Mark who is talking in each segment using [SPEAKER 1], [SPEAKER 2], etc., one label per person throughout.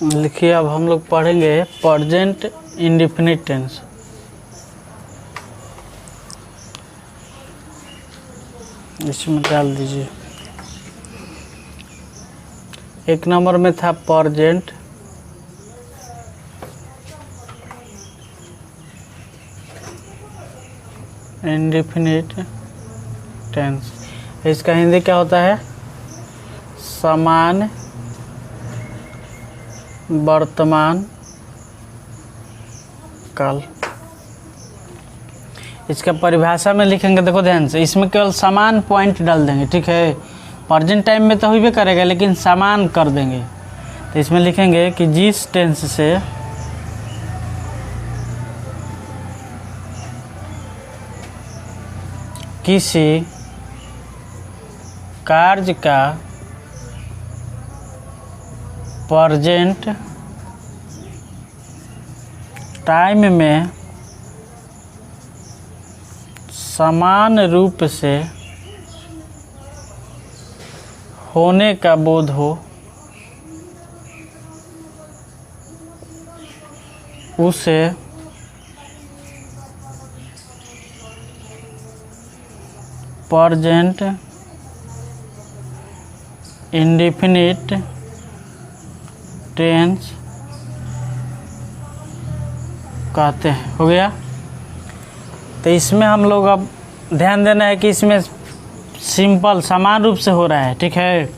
[SPEAKER 1] लिखिए, अब हम लोग पढ़ेंगे प्रेजेंट इंडेफिनिट टेंस। इसमें डाल दीजिए। एक नंबर में था प्रेजेंट इंडेफिनिट टेंस। इसका हिंदी क्या होता है? सामान्य वर्तमान काल। इसका परिभाषा में लिखेंगे, देखो ध्यान से, इसमें केवल समान पॉइंट डाल देंगे, ठीक है। प्रेजेंट टाइम में तो हुई भी करेगा, लेकिन समान कर देंगे। तो इसमें लिखेंगे कि जिस टेंस से किसी कार्य का प्रेजेंट टाइम में समान रूप से होने का बोध हो, उसे प्रेजेंट इंडेफिनिट टेंस कहते हैं। हो गया। तो इसमें हम लोग अब ध्यान देना है कि इसमें सिंपल समान रूप से हो रहा है, ठीक है।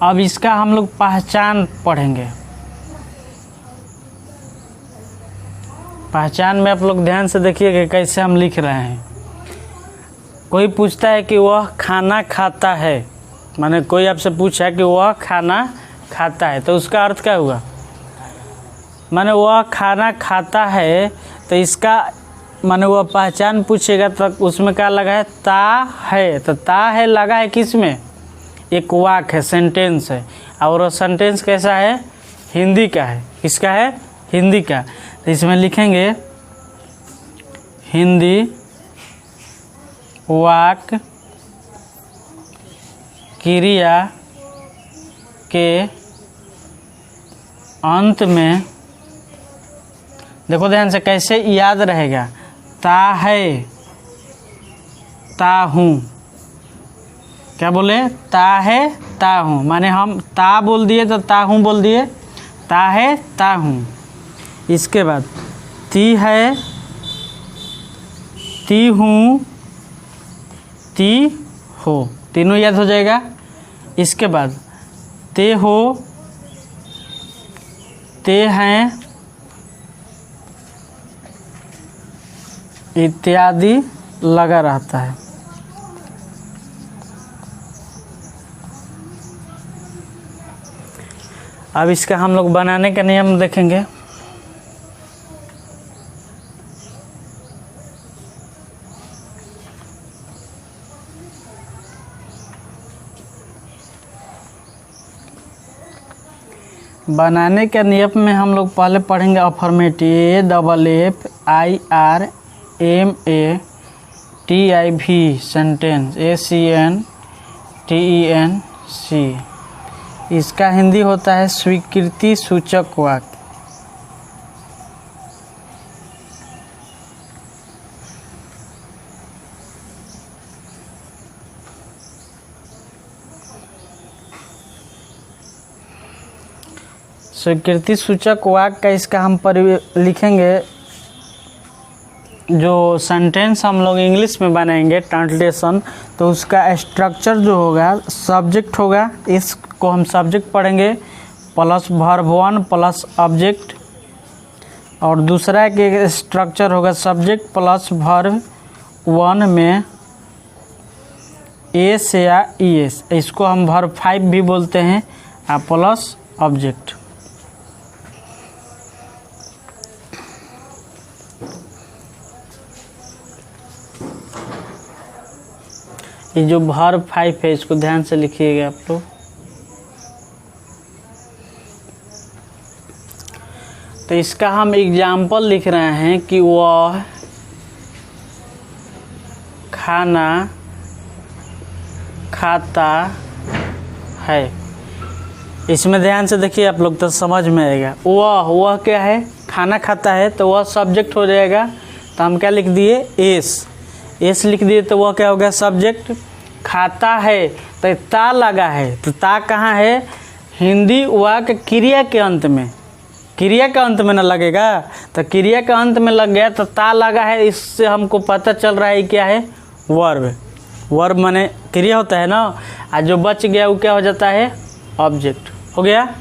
[SPEAKER 1] अब इसका हम लोग पहचान पढ़ेंगे। पहचान में आप लोग ध्यान से देखिए कि कैसे हम लिख रहे हैं। कोई पूछता है कि वह खाना खाता है, माने कोई आपसे पूछा कि वह खाना खाता है, तो उसका अर्थ क्या हुआ? माने वह खाना खाता है, तो इसका माने वह पहचान पूछेगा तो उसमें क्या लगा है? ता है। तो ता है लगा है किस में? एक वाक्य है, सेंटेंस है। और वो सेंटेंस कैसा है? हिंदी का है। किसका है? हिंदी का। तो इसमें लिखेंगे हिंदी वाक्य क्रिया के अंत में, देखो ध्यान से कैसे याद रहेगा, ता है, ता हूँ। क्या बोले? ता है, ता हूँ। माने हम ता बोल दिए तो ता हूँ बोल दिए, ता है, ता हूँ। इसके बाद ती है, ती हूँ, ती हो, तीनों याद हो जाएगा। इसके बाद ते हो, ते हैं, इत्यादि लगा रहता है। अब इसका हम लोग बनाने का नियम देखेंगे। बनाने के नियम में हम लोग पहले पढ़ेंगे अफर्मेटिव, AFFAMATIV सेंटेंस, SENTENC। इसका हिंदी होता है स्वीकृति सूचक वाक्य। स्वीकृति सूचक वाक्य का इसका हम लिखेंगे, जो सेंटेंस हम लोग इंग्लिश में बनाएंगे ट्रांसलेशन, तो उसका स्ट्रक्चर जो होगा सब्जेक्ट होगा। इसको हम सब्जेक्ट पढ़ेंगे प्लस वर्ब 1 प्लस ऑब्जेक्ट, और दूसरा के स्ट्रक्चर होगा सब्जेक्ट प्लस वर्ब 1 में एस या ईएस, इसको हम वर्ब 5 भी बोलते हैं, प्लस ऑब्जेक्ट। ये जो वर्ब 5 है इसको ध्यान से लिखिएगा आप लोग। तो इसका हम एग्जाम्पल लिख रहे हैं कि वह खाना खाता है। इसमें ध्यान से देखिए आप लोग तो समझ में आएगा। वह क्या है, खाना खाता है, तो वह सब्जेक्ट हो जाएगा। तो हम क्या लिख दिए, एस लिख दिए, तो वह क्या हो गया, सब्जेक्ट। खाता है तो ता लगा है, तो ता कहाँ है, हिंदी वाक्य क्रिया के अंत में, क्रिया के अंत में ना लगेगा, तो क्रिया के अंत में लग गया तो ता लगा है। इससे हमको पता चल रहा है क्या है, वर्ब। वर्ब माने क्रिया होता है ना, और जो बच गया वो क्या हो जाता है, ऑब्जेक्ट हो गया।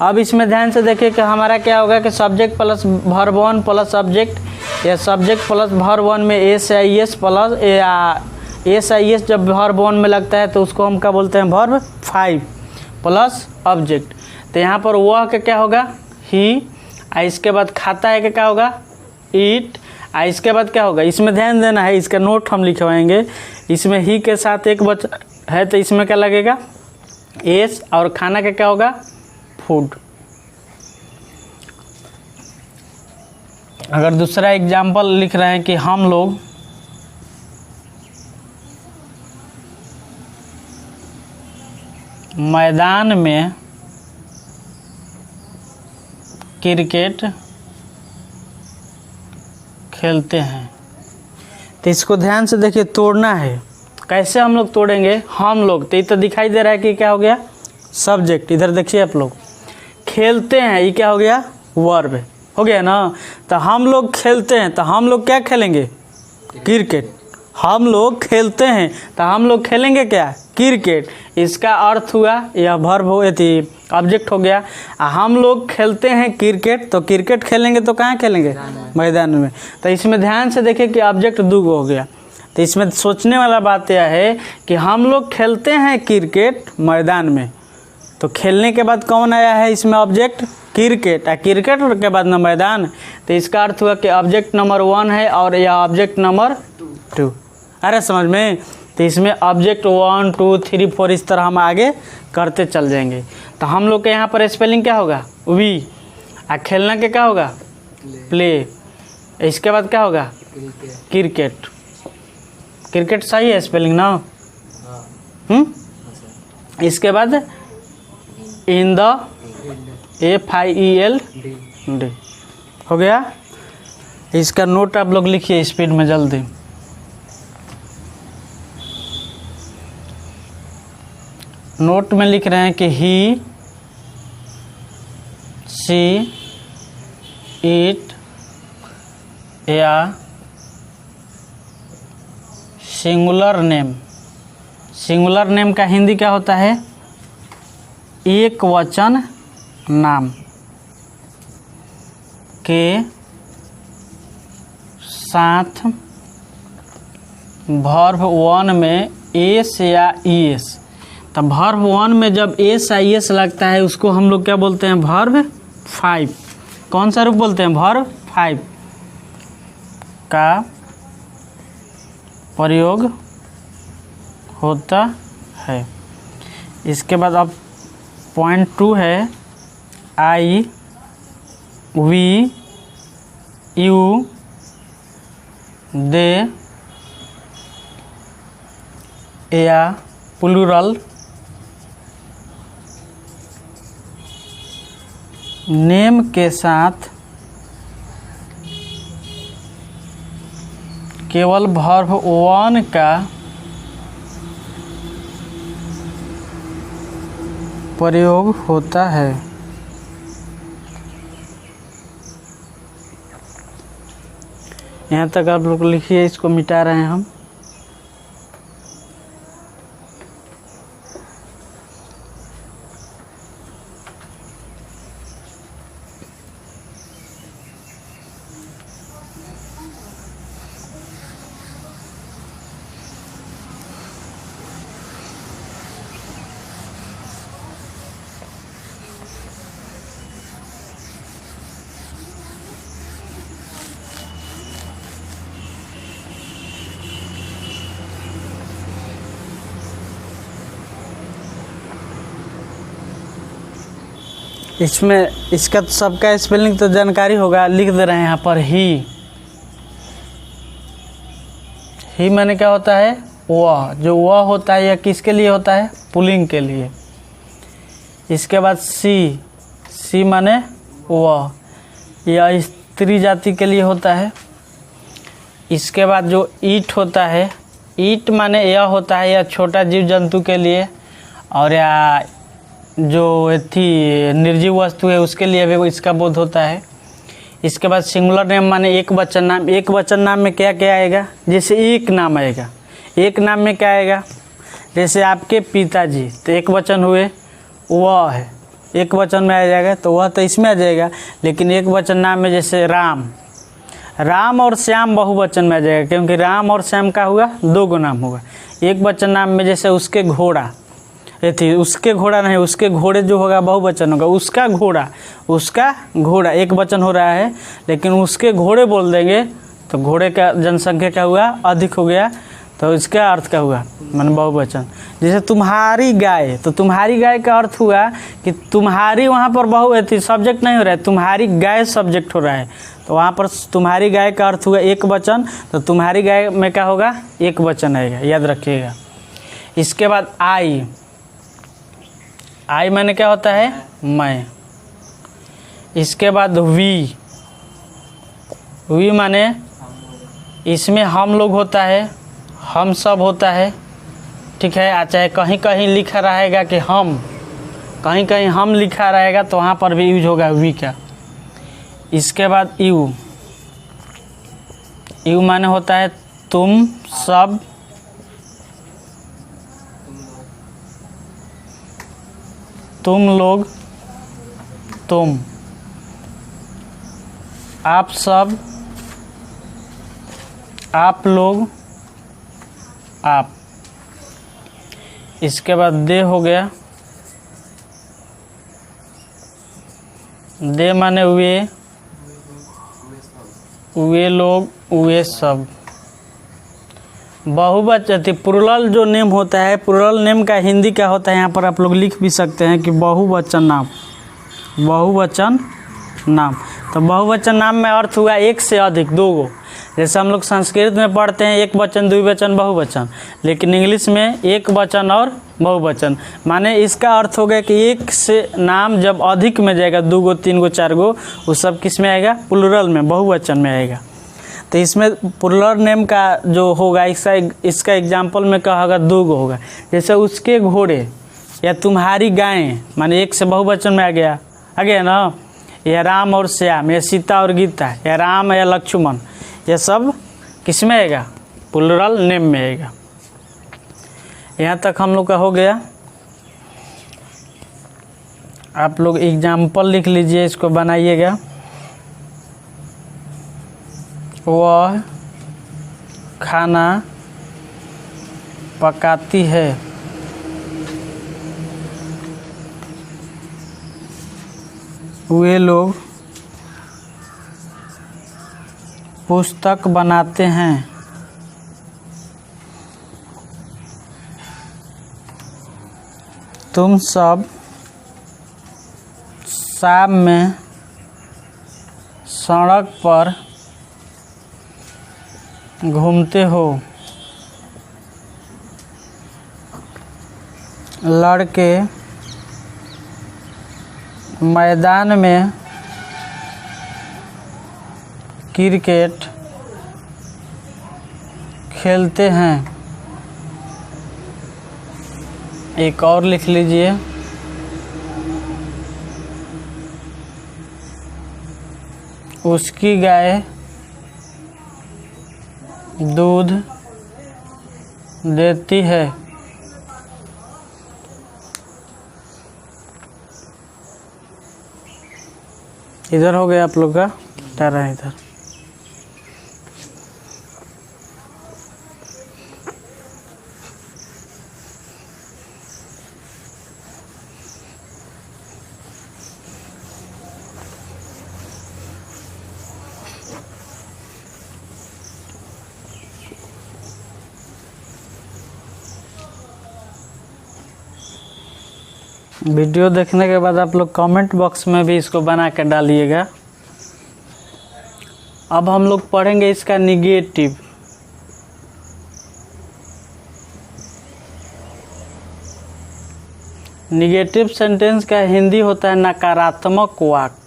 [SPEAKER 1] अब इसमें ध्यान से देखिए कि हमारा क्या होगा कि subject plus verb one plus object, या सब्जेक्ट प्लस वर्ब वन में S I S plus S I S जब वर्ब वन में लगता है तो उसको हम क्या बोलते हैं, वर्ब 5 प्लस ऑब्जेक्ट। तो यहाँ पर वह का क्या होगा, ही, इसके बाद खाता है क्या होगा, ईट, इसके बाद क्या होगा, इसमें ध्यान देना है, इसका नोट हम लिखवाएंगे। इसमें ही के साथ एक बच है तो इसमें क्या लगेगा, एस, और खाना का क्या होगा, फूड। अगर दूसरा एग्जाम्पल लिख रहे हैं कि हम लोग मैदान में क्रिकेट खेलते हैं, तो इसको ध्यान से देखिए, तोड़ना है। कैसे हम लोग तोड़ेंगे, हम लोग, तो ये तो दिखाई दे रहा है कि क्या हो गया, सब्जेक्ट। इधर देखिए आप लोग, खेलते हैं, ये क्या हो गया, वर्ब हो गया ना। तो हम लोग खेलते हैं, तो हम लोग क्या खेलेंगे, क्रिकेट। हम लोग खेलते हैं तो हम लोग खेलेंगे क्या, क्रिकेट। इसका अर्थ हुआ यह वर्ब हो थी, ऑब्जेक्ट हो गया। हम लोग खेलते हैं क्रिकेट, तो क्रिकेट खेलेंगे तो कहाँ खेलेंगे, मैदान में। तो इसमें ध्यान से देखिए कि ऑब्जेक्ट दुगो हो गया। तो इसमें सोचने वाला बात यह है कि हम लोग खेलते हैं क्रिकेट मैदान में, तो खेलने के बाद कौन आया है इसमें, ऑब्जेक्ट, क्रिकेट। क्रिकेट के बाद न मैदान, तो इसका अर्थ हुआ कि ऑब्जेक्ट नंबर 1 है और यह ऑब्जेक्ट नंबर 2। अरे समझ में। तो इसमें ऑब्जेक्ट 1 2 3 4 इस तरह हम आगे करते चल जाएंगे। तो हम लोग के यहाँ पर स्पेलिंग क्या होगा, वी, खेलना के क्या होगा, प्ले। इसके बाद क्या होगा, क्रिकेट। क्रिकेट सही है स्पेलिंग ना। इसके बाद इन द FIELD हो गया। इसका नोट आप लोग लिखिए स्पीड में जल्दी। नोट में लिख रहे हैं कि ही, सी, इट, या सिंगुलर नेम। सिंगुलर नेम का हिंदी क्या होता है, एक वचन नाम के साथ वर्ब 1 में एस या ईएस। तो वर्ब 1 में जब एस आई एस लगता है उसको हम लोग क्या बोलते हैं, वर्ब 5। कौन सा रूप बोलते हैं, वर्ब 5 का प्रयोग होता है। इसके बाद अब पॉइंट 2 है, आई, वी, यू, दे, या प्लूरल नेम के साथ केवल वर्ब 1 का प्रयोग होता है। यहाँ तक आप लोग लिखिए, इसको मिटा रहे हैं हम। इसमें इसका सबका स्पेलिंग तो जानकारी होगा, लिख दे रहे हैं यहाँ पर। ही माने क्या होता है, वह। जो वह होता है यह किसके लिए होता है, पुल्लिंग के लिए। इसके बाद सी, सी माने वह, यह स्त्री जाति के लिए होता है। इसके बाद जो ईट होता है, ईट माने यह होता है, यह छोटा जीव जंतु के लिए, और या जो थी निर्जीव वस्तु है उसके लिए भी इसका बोध होता है। इसके बाद सिंगुलर नेम माने एक वचन नाम। एक वचन नाम में क्या क्या आएगा, जैसे एक नाम आएगा। एक नाम में क्या आएगा, जैसे आपके पिताजी, तो एक वचन हुए, वह है, एक वचन में आ जाएगा, तो वह तो इसमें आ जाएगा। लेकिन एक वचन नाम में जैसे राम, राम और श्याम बहुवचन में आ जाएगा, क्योंकि राम और श्याम का हुआ दो गो नाम होगा। एक वचन नाम में जैसे उसके घोड़ा, थी उसके घोड़ा नहीं, उसके घोड़े जो होगा बहुवचन होगा। उसका घोड़ा, उसका घोड़ा एक वचन हो रहा है, लेकिन उसके घोड़े बोल देंगे तो घोड़े का जनसंख्या क्या हुआ, अधिक हो गया, तो इसका अर्थ क्या हुआ, मन बहुवचन। जैसे तुम्हारी गाय, तो तुम्हारी गाय का अर्थ हुआ कि तुम्हारी वहाँ पर बहु थी, सब्जेक्ट नहीं हो रहा है, तुम्हारी गाय सब्जेक्ट हो रहा है, तो वहाँ पर तुम्हारी गाय का अर्थ हुआ एक वचन, तो तुम्हारी गाय में क्या होगा, एक वचन आएगा, याद रखिएगा। इसके बाद आई, आई माने क्या होता है, मैं। इसके बाद वी, वी माने इसमें हम लोग होता है, हम सब होता है, ठीक है। चाहे कहीं कहीं लिखा रहेगा कि हम, कहीं कहीं हम लिखा रहेगा तो वहाँ पर भी यूज होगा वी का। इसके बाद यू, यू माने होता है तुम सब, तुम लोग, तुम, आप सब, आप लोग, आप। इसके बाद दे हो गया, दे माने वे लोग, वे सब। बहुवचन प्लुरल जो नेम होता है, प्लुरल नेम का हिंदी क्या होता है, यहाँ पर आप लोग लिख भी सकते हैं कि बहुवचन नाम, बहुवचन नाम। तो बहुवचन नाम में अर्थ हुआ एक से अधिक, दो गो। जैसे हम लोग संस्कृत में पढ़ते हैं एक वचन, द्विवचन, बहुवचन, लेकिन इंग्लिश में एक वचन और बहुवचन। माने इसका अर्थ हो गया कि एक से नाम जब अधिक में जाएगा, दो गो, तीन गो, चार गो, वो सब किस में आएगा, प्लुरल में, बहुवचन में आएगा। तो इसमें प्लुरल नेम का जो होगा, इसका एग्जाम्पल में क्या होगा, दो गो होगा। जैसे उसके घोड़े या तुम्हारी गायें, माने एक से बहुवचन में आ गया ना। यह राम और श्याम, या सीता और गीता, या राम या लक्ष्मण, यह सब किस में आएगा, प्लुरल नेम में आएगा। यहाँ तक हम लोग का हो गया। आप लोग एग्जाम्पल लिख लीजिए, इसको बनाइएगा। वह खाना पकाती है, वे लोग पुस्तक बनाते हैं, तुम सब शाम में सड़क पर घूमते हो, लड़के मैदान में क्रिकेट खेलते हैं। एक और लिख लीजिए, उसकी गाय दूध देती है। इधर हो गया आप लोग का, तारा इधर। वीडियो देखने के बाद आप लोग कमेंट बॉक्स में भी इसको बना के डालिएगा। अब हम लोग पढ़ेंगे इसका निगेटिव। निगेटिव सेंटेंस का हिंदी होता है नकारात्मक वाक्य।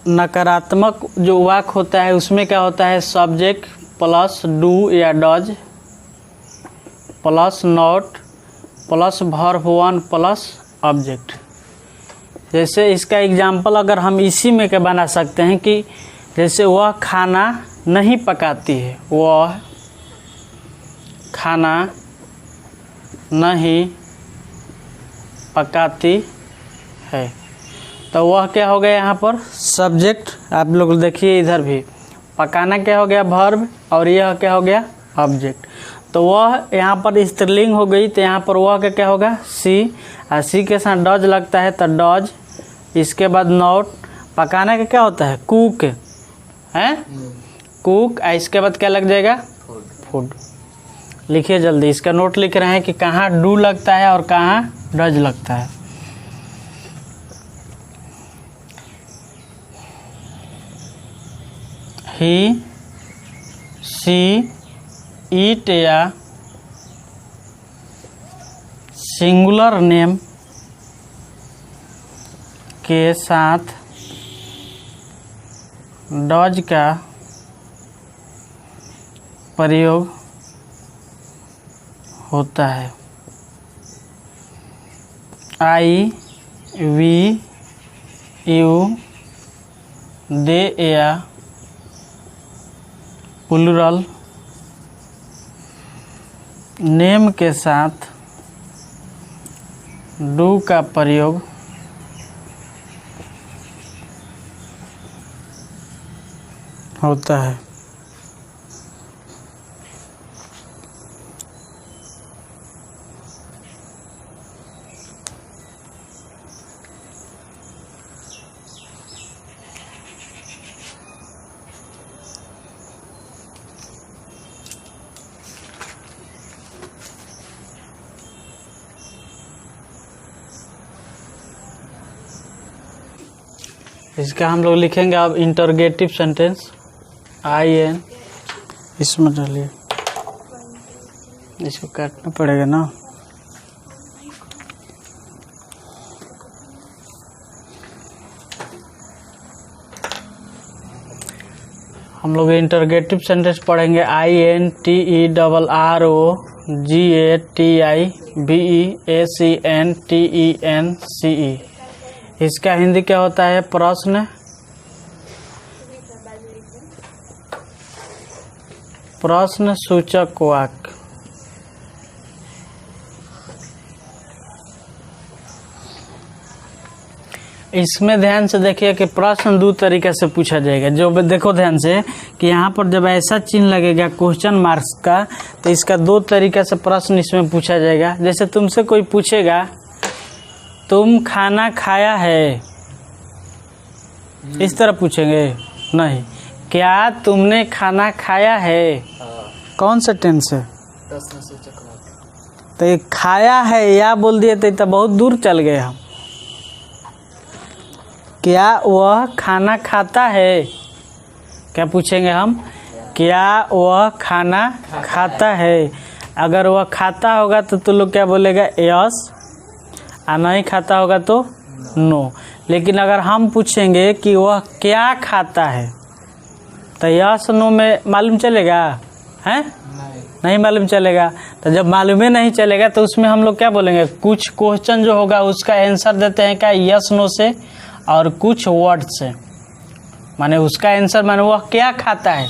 [SPEAKER 1] नकारात्मक जो वाक्य होता है उसमें क्या होता है, सब्जेक्ट प्लस डू या does plus not plus verb one plus object. जैसे इसका एग्जाम्पल अगर हम इसी में क्या बना सकते हैं कि जैसे वह खाना नहीं पकाती है, वह खाना नहीं पकाती है, तो वह क्या हो गया यहाँ पर सब्जेक्ट। आप लोग देखिए इधर भी पकाना क्या हो गया वर्ब और यह क्या हो गया ऑब्जेक्ट। तो वह यहाँ पर स्त्रीलिंग हो गई, तो यहाँ पर वह क्या होगा सी, और सी के साथ डज लगता है तो डज, इसके बाद नॉट, पकाना का क्या होता है कुक है, कुक, इसके बाद क्या लग जाएगा फूड। लिखिए जल्दी, इसका नोट लिख रहे हैं कि कहाँ डू लगता है और कहाँ डज लगता है। ही सी ईट या सिंगुलर नेम के साथ डज का प्रयोग होता है। आई वी यू दे या प्लूरल नेम के साथ डू का प्रयोग होता है। इसका हम लोग लिखेंगे अब इंटरोगेटिव सेंटेंस, आई एन, इसमें डालिए, इसको काटना पड़ेगा ना। हम लोग इंटरोगेटिव सेंटेंस पढ़ेंगे INTERROGATIVEACENTENCE। इसका हिंदी क्या होता है प्रश्न, प्रश्न सूचक वाक्य। इसमें ध्यान से देखिए कि प्रश्न दो तरीके से पूछा जाएगा। जो देखो ध्यान से कि यहाँ पर जब ऐसा चिन्ह लगेगा क्वेश्चन मार्क्स का, तो इसका दो तरीके से प्रश्न इसमें पूछा जाएगा। जैसे तुमसे कोई पूछेगा तुम खाना खाया है, इस तरह पूछेंगे नहीं, क्या तुमने खाना खाया है, कौन सा टेंस है, तो ये खाया है या बोल दिए तो बहुत दूर चल गए हम। क्या वह खाना खाता है, क्या पूछेंगे हम, क्या वह खाना खाता है। अगर वह खाता होगा तो तुम लोग क्या बोलेगा यस, और नहीं खाता होगा तो नो। लेकिन अगर हम पूछेंगे कि वह क्या खाता है तो यस नो में मालूम चलेगा, हैं नहीं मालूम चलेगा। तो जब मालूम ही नहीं चलेगा तो उसमें हम लोग क्या बोलेंगे, कुछ क्वेश्चन जो होगा उसका आंसर देते हैं क्या यस नो से, और कुछ वर्ड से। माने उसका आंसर माने वह क्या खाता है,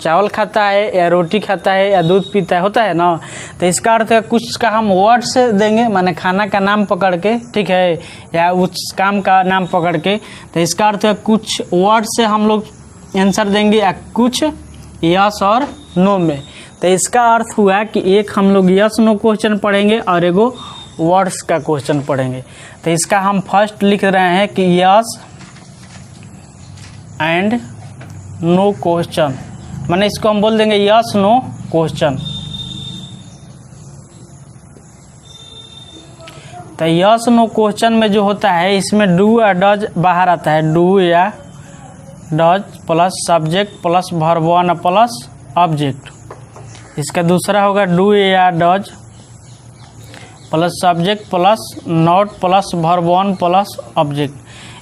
[SPEAKER 1] चावल खाता है या रोटी खाता है या दूध पीता है, होता है ना। तो इसका अर्थ है कुछ का हम वर्ड से देंगे, माने खाना का नाम पकड़ के, ठीक है, या उस काम का नाम पकड़ के। तो इसका अर्थ है कुछ वर्ड से हम लोग आंसर देंगे या कुछ यस और नो में। तो इसका अर्थ हुआ कि एक हम लोग यस नो क्वेश्चन पढ़ेंगे और एगो वर्ड्स का क्वेश्चन पढ़ेंगे। तो इसका हम फर्स्ट लिख रहे हैं कि यस एंड नो क्वेश्चन, माने इसको हम बोल देंगे यस नो क्वेश्चन। तो यस नो क्वेश्चन में जो होता है इसमें डू या डज बाहर आता है, डू या does plus subject plus verb one plus object. इसका दूसरा होगा डू या does plus subject plus not plus verb one plus object.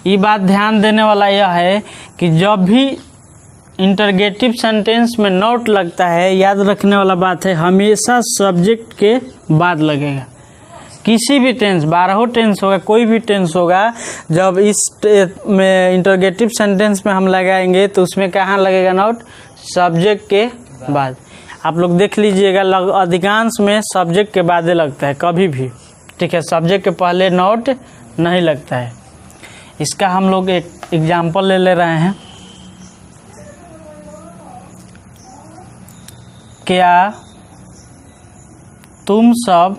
[SPEAKER 1] ये बात ध्यान देने वाला यह है कि जब भी इंटरगेटिव सेंटेंस में नॉट लगता है, याद रखने वाला बात है, हमेशा सब्जेक्ट के बाद लगेगा। किसी भी टेंस, 12 टेंस होगा, कोई भी टेंस होगा, जब इस में इंटरगेटिव सेंटेंस में हम लगाएंगे तो उसमें कहाँ लगेगा नॉट? सब्जेक्ट के बाद। आप लोग देख लीजिएगा, अधिकांश में सब्जेक्ट के बाद लगता है कभी भी, ठीक है। सब्जेक्ट के पहले नॉट नहीं लगता है। इसका हम लोग एक एग्जाम्पल ले रहे हैं। क्या तुम सब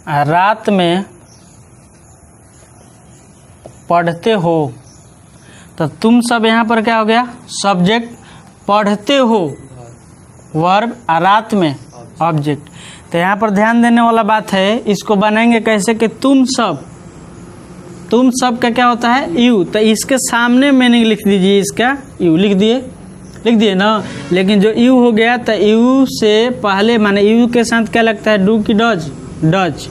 [SPEAKER 1] रात में पढ़ते हो? तो तुम सब यहाँ पर क्या हो गया? सब्जेक्ट, पढ़ते हो वर्ब, रात में ऑब्जेक्ट। तो यहाँ पर ध्यान देने वाला बात है, इसको बनाएंगे कैसे कि तुम सब का क्या होता है? यू। तो इसके सामने मीनिंग लिख दीजिए, इसका यू लिख दिए ना। लेकिन जो यू हो गया, तो यू से पहले माने यू के साथ क्या लगता है? डू की डज? डज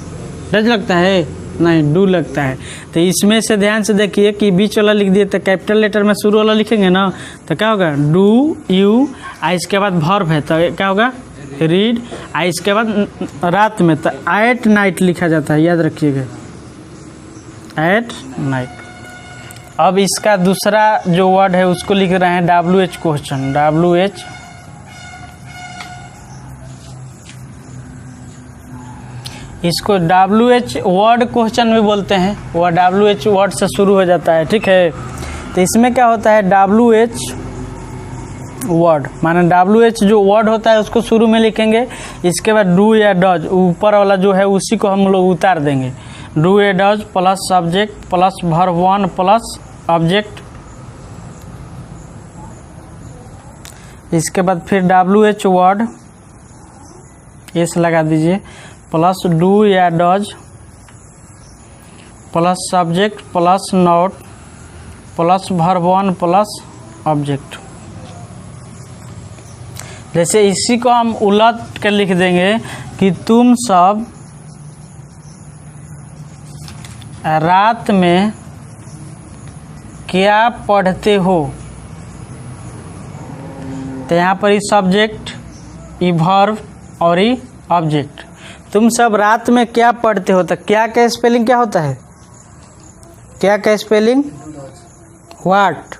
[SPEAKER 1] लगता है? नहीं, डू लगता है। तो इसमें से ध्यान से देखिए कि बीच वाला लिख दिए, तो कैपिटल लेटर में शुरू वाला लिखेंगे ना, तो क्या होगा? डू यू, इसके बाद वर्ब है तो क्या होगा? रीड, इसके बाद रात में तो एट नाइट लिखा जाता है, याद रखिएगा, एट नाइट। अब इसका दूसरा जो वर्ड है उसको लिख रहे हैं WH क्वेश्चन, WH। इसको WH वर्ड क्वेश्चन भी बोलते हैं, वह WH वर्ड से शुरू हो जाता है, ठीक है। तो इसमें क्या होता है? WH वर्ड माने WH जो वर्ड होता है उसको शुरू में लिखेंगे, इसके बाद डू या डज, ऊपर वाला जो है उसी को हम लोग उतार देंगे। डू या does plus subject plus verb one plus object. इसके बाद फिर WH वर्ड, एस लगा दीजिए, प्लस डू या does plus subject plus not plus verb one plus object. जैसे इसी को हम उलट कर लिख देंगे कि तुम सब रात में क्या पढ़ते हो? तो यहाँ पर ये सब्जेक्ट, ये वर्ब और ये ऑब्जेक्ट। तुम सब रात में क्या पढ़ते हो? तो क्या का स्पेलिंग क्या होता है? क्या का स्पेलिंग? व्हाट।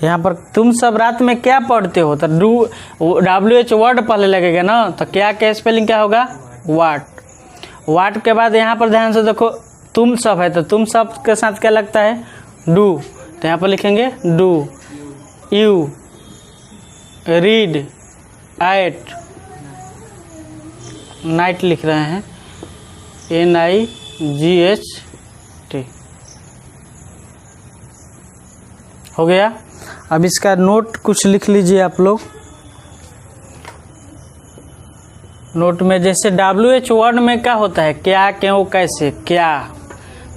[SPEAKER 1] यहाँ पर तुम सब रात में क्या पढ़ते हो, तो डू WH वर्ड पहले लगेगा ना, तो क्या का स्पेलिंग क्या होगा? व्हाट के बाद यहाँ पर ध्यान से देखो, तुम सब है तो तुम सब के साथ क्या लगता है? डू। तो यहाँ पर लिखेंगे do, you, read, eat, night लिख रहे हैं, NIGHT। हो गया। अब इसका नोट कुछ लिख लीजिए आप लोग। नोट में जैसे WH वर्ड में क्या होता है? क्या, क्यों, कैसे, क्या।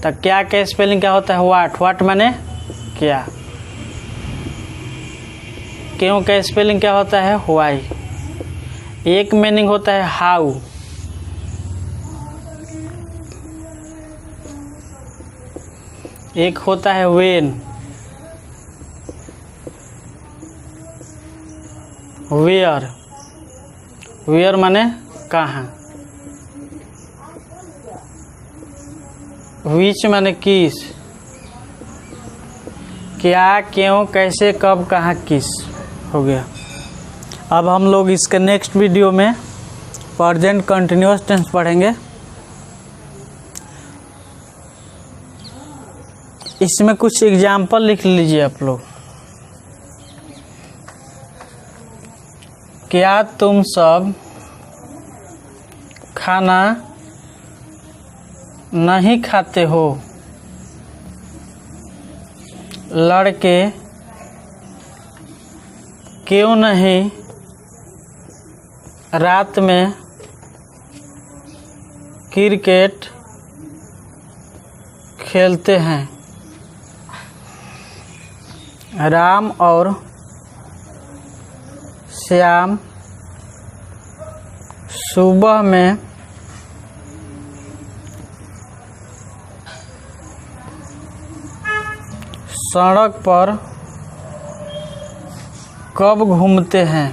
[SPEAKER 1] तो क्या का स्पेलिंग क्या होता है? व्हाट माने क्या। क्यों का स्पेलिंग क्या होता है? व्हाई। एक मीनिंग होता है हाउ। एक होता है व्हेन। वेयर माने कहाँ। विच माने किस। क्या, क्यों, कैसे, कब, कहाँ, किस। हो गया। अब हम लोग इसके नेक्स्ट वीडियो में प्रेजेंट कंटिन्यूअस टेंस पढ़ेंगे। इसमें कुछ एग्जाम्पल लिख लीजिए आप लोग। क्या तुम सब खाना नहीं खाते हो? लड़के क्यों नहीं रात में क्रिकेट खेलते हैं? राम और श्याम सुबह में सड़क पर कब घूमते हैं?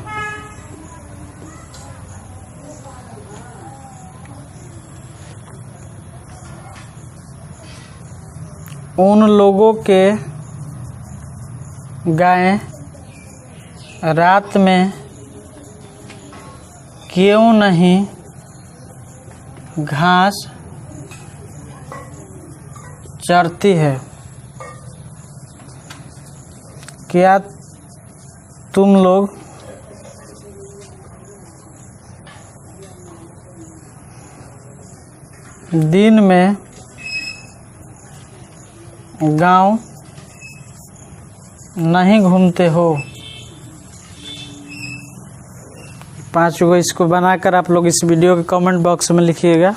[SPEAKER 1] उन लोगों के गायें रात में क्यों नहीं घास चरती है? क्या तुम लोग दिन में गांव नहीं घूमते हो? 5 गो इसको बनाकर आप लोग इस वीडियो के कमेंट बॉक्स में लिखिएगा।